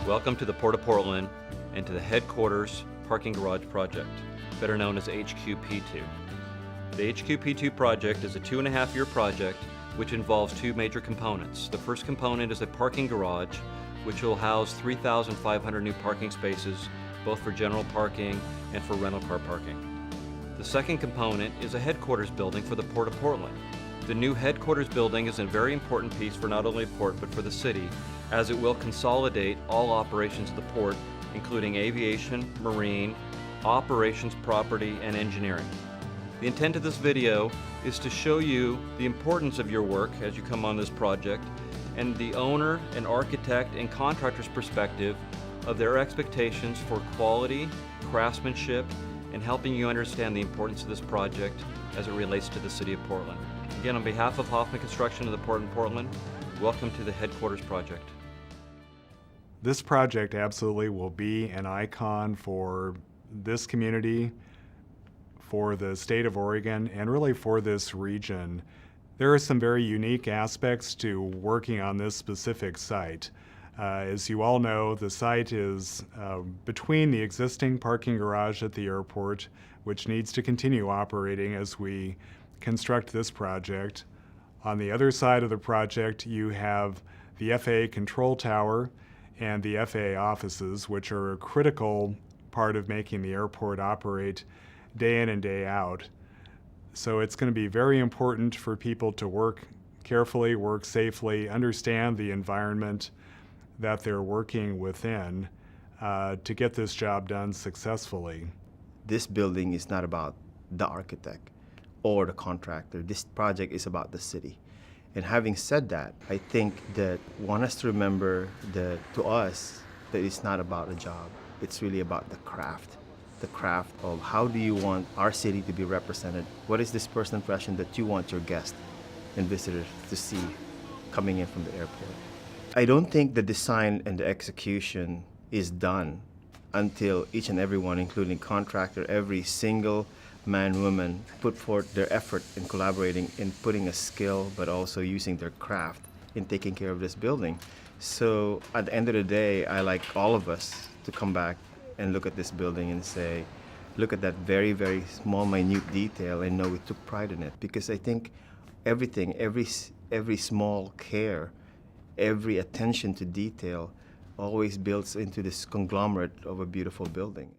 Welcome to the Port of Portland and to the headquarters parking garage project, better known as HQP2. The HQP2 project is a 2.5-year project which involves two major components. The first component is a parking garage which will house 3,500 new parking spaces, both for general parking and for rental car parking. The second component is a headquarters building for the Port of Portland. The new headquarters building is a very important piece for not only the port but for the city, as it will consolidate all operations of the port, including aviation, marine, operations, property, and engineering. The intent of this video is to show you the importance of your work as you come on this project and the owner and architect and contractor's perspective of their expectations for quality, craftsmanship, and helping you understand the importance of this project as it relates to the City of Portland. Again, on behalf of Hoffman Construction of the Port of Portland, welcome to the headquarters project. This project absolutely will be an icon for this community, for the state of Oregon, and really for this region. There are some very unique aspects to working on this specific site. As you all know, the site is between the existing parking garage at the airport, which needs to continue operating as we construct this project. On the other side of the project, you have the FAA control tower and the FAA offices, which are a critical part of making the airport operate day in and day out. So it's going to be very important for people to work carefully, work safely, understand the environment that they're working within to get this job done successfully. This building is not about the architect or the contractor. This project is about the city. And having said that, I think that want us to remember that to us, that it's not about a job. It's really about the craft of how do you want our city to be represented? What is this first impression that you want your guests and visitors to see coming in from the airport? I don't think the design and the execution is done until each and everyone, including contractor, every single man, woman, put forth their effort in collaborating, in putting a skill, but also using their craft in taking care of this building. So at the end of the day, I like all of us to come back and look at this building and say, look at that very, very small, minute detail and know we took pride in it. Because I think everything, every small care, every attention to detail always builds into this conglomerate of a beautiful building.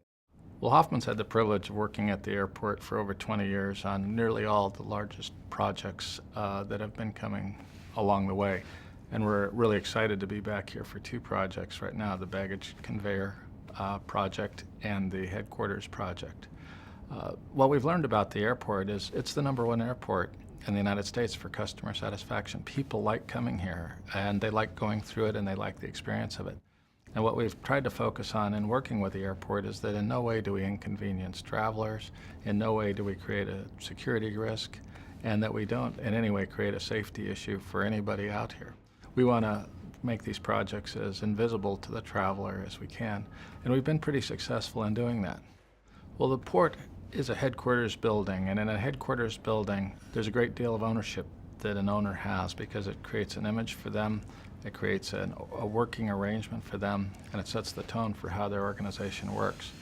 Well, Hoffman's had the privilege of working at the airport for over 20 years on nearly all the largest projects that have been coming along the way. And we're really excited to be back here for two projects right now, the baggage conveyor project and the headquarters project. What we've learned about the airport is it's the #1 airport in the United States for customer satisfaction. People like coming here and they like going through it and they like the experience of it. And what we've tried to focus on in working with the airport is that in no way do we inconvenience travelers, in no way do we create a security risk, and that we don't in any way create a safety issue for anybody out here. We want to make these projects as invisible to the traveler as we can, and we've been pretty successful in doing that. Well, the port is a headquarters building, and in a headquarters building, there's a great deal of ownership that an owner has because it creates an image for them, it creates a working arrangement for them, and it sets the tone for how their organization works.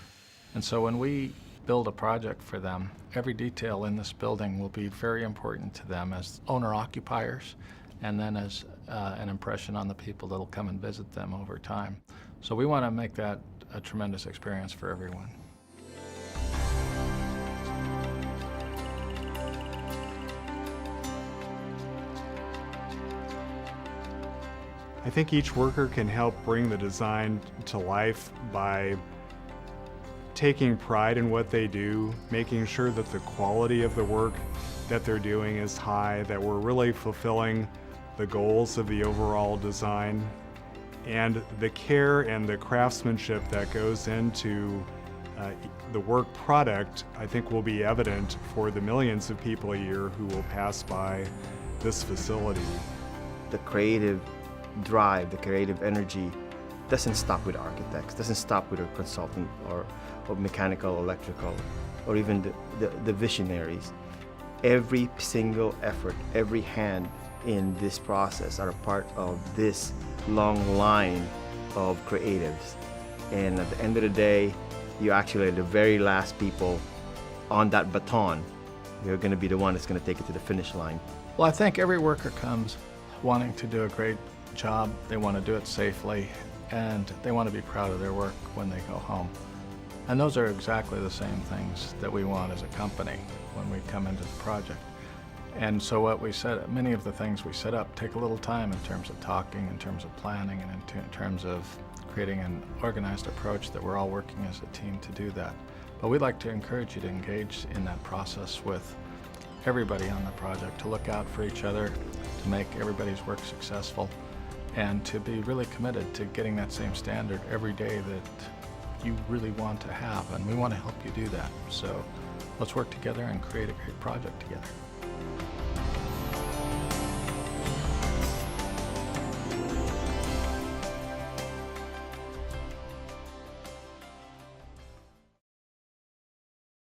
And so when we build a project for them, every detail in this building will be very important to them as owner-occupiers, and then as an impression on the people that'll come and visit them over time. So we want to make that a tremendous experience for everyone. I think each worker can help bring the design to life by taking pride in what they do, making sure that the quality of the work that they're doing is high, that we're really fulfilling the goals of the overall design, and the care and the craftsmanship that goes into the work product, I think, will be evident for the millions of people a year who will pass by this facility. The creative drive, the creative energy doesn't stop with architects, doesn't stop with a consultant or mechanical, electrical, or even the visionaries. Every single effort, every hand in this process are a part of this long line of creatives. And at the end of the day, you actually are the very last people on that baton. You're going to be the one that's going to take it to the finish line. Well, I think every worker comes wanting to do a great job. They want to do it safely, and they want to be proud of their work when they go home. And those are exactly the same things that we want as a company when we come into the project. And so what we set, many of the things we set up take a little time in terms of talking, in terms of planning, and in terms of creating an organized approach that we're all working as a team to do that. But we'd like to encourage you to engage in that process with everybody on the project, to look out for each other, to make everybody's work successful, and to be really committed to getting that same standard every day that you really want to have. And we want to help you do that. So let's work together and create a great project together.